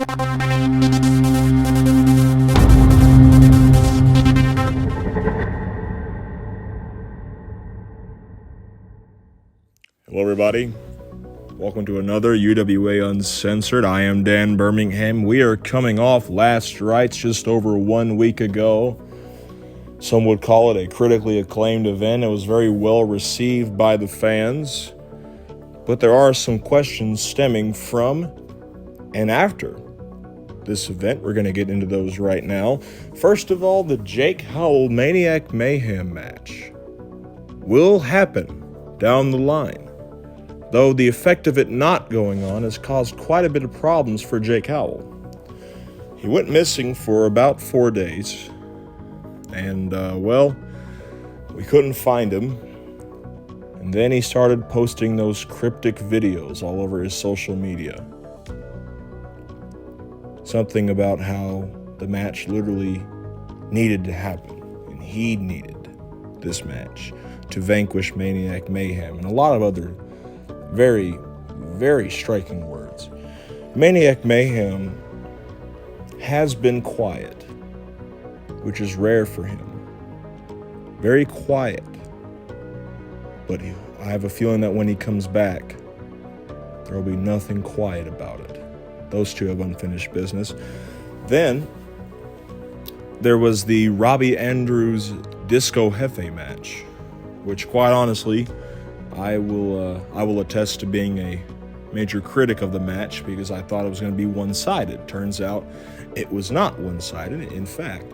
Hello everybody, welcome to another UWA Uncensored. I am Dan Birmingham. We are coming off Last Rites just over 1 week ago. Some would call it a critically acclaimed event. It was very well received by the fans, but there are some questions stemming from and after this event. We're going to get into those right now. First of all, the Jake Howell Maniac Mayhem match will happen down the line, though the effect of it not going on has caused quite a bit of problems for Jake Howell. He went missing for about 4 days, and we couldn't find him. And then he started posting those cryptic videos all over his social media. Something about how the match literally needed to happen, and he needed this match to vanquish Maniac Mayhem, and a lot of other very, very striking words. Maniac Mayhem has been quiet, which is rare for him. Very quiet. But I have a feeling that when he comes back, there will be nothing quiet about it. Those two have unfinished business. Then there was the Robbie Andrews Disco Hefe match, which quite honestly, I will attest to being a major critic of the match because I thought it was going to be one-sided. Turns out it was not one-sided. In fact,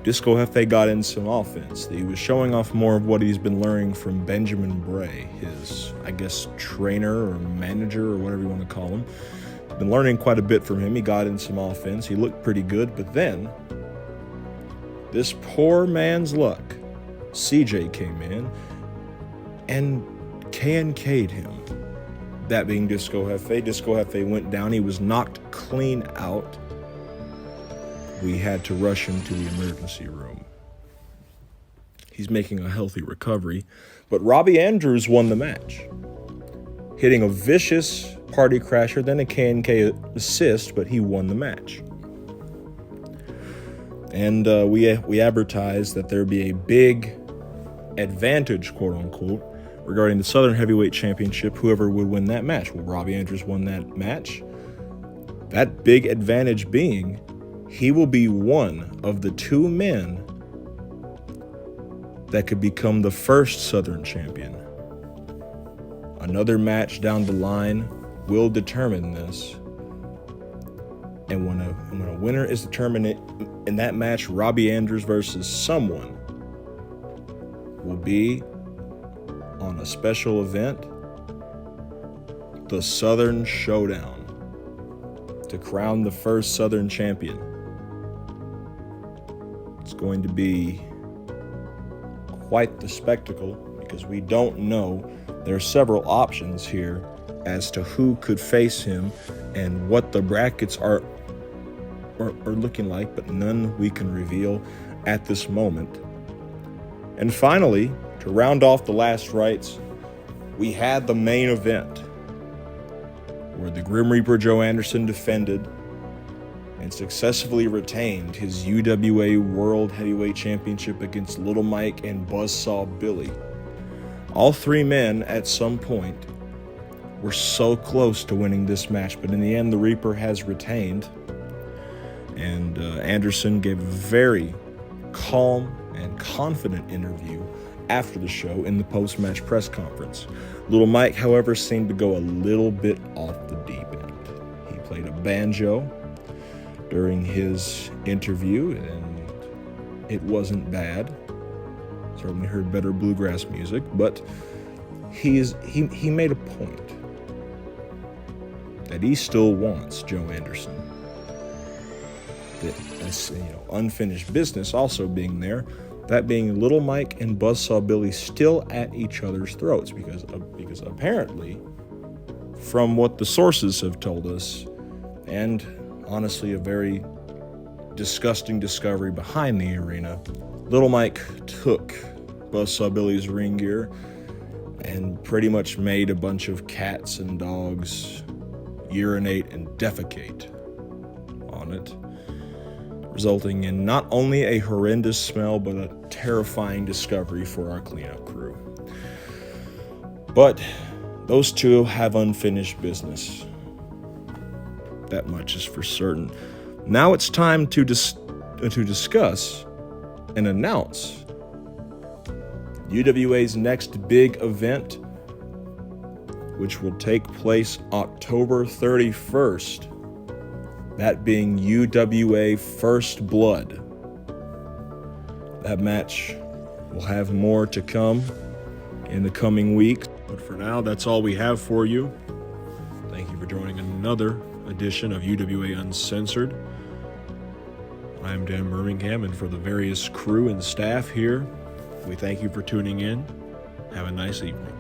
Disco Hefe got in some offense. He was showing off more of what he's been learning from Benjamin Bray, his, I guess, trainer or manager or whatever you want to call him. Been learning quite a bit from him. He got in some offense. He looked pretty good, but then this poor man's luck, CJ came in and KNK'd him. That being Disco Hefe. Disco Hefe went down. He was knocked clean out. We had to rush him to the emergency room. He's making a healthy recovery, but Robbie Andrews won the match, hitting a vicious party crasher, then a KNK assist, but he won the match. And we advertised that there'd be a big advantage, quote unquote, regarding the Southern Heavyweight Championship, whoever would win that match. Well, Robbie Andrews won that match. That big advantage being he will be one of the 2 men that could become the first Southern champion. Another match down the line will determine this. And when a winner is determined in that match, Robbie Andrews versus someone will be on a special event, the Southern Showdown, to crown the first Southern champion. It's going to be quite the spectacle because we don't know. There are several options here as to who could face him and what the brackets are looking like, but none we can reveal at this moment. And finally, to round off the Last Rites, we had the main event where the Grim Reaper Joe Anderson defended and successfully retained his UWA World Heavyweight Championship against Little Mike and Buzzsaw Billy. All 3 men at some point were so close to winning this match, but in the end the Reaper has retained, and Anderson gave a very calm and confident interview after the show in the post-match press conference. Little Mike, however, seemed to go a little bit off the deep end. He played a banjo during his interview, and it wasn't bad. Certainly heard better bluegrass music, but he made a point that he still wants Joe Anderson. That's, unfinished business also being there. That being Little Mike and Buzzsaw Billy still at each other's throats because apparently, from what the sources have told us, and honestly a very disgusting discovery behind the arena, Little Mike took Buzzsaw Billy's ring gear and pretty much made a bunch of cats and dogs urinate and defecate on it, resulting in not only a horrendous smell, but a terrifying discovery for our cleanup crew. But those two have unfinished business. That much is for certain. Now it's time to discuss and announce UWA's next big event, which will take place October 31st. That being UWA First Blood. That match will have more to come in the coming weeks. But for now, that's all we have for you. Thank you for joining another edition of UWA Uncensored. I'm Dan Birmingham, and for the various crew and staff here, we thank you for tuning in. Have a nice evening.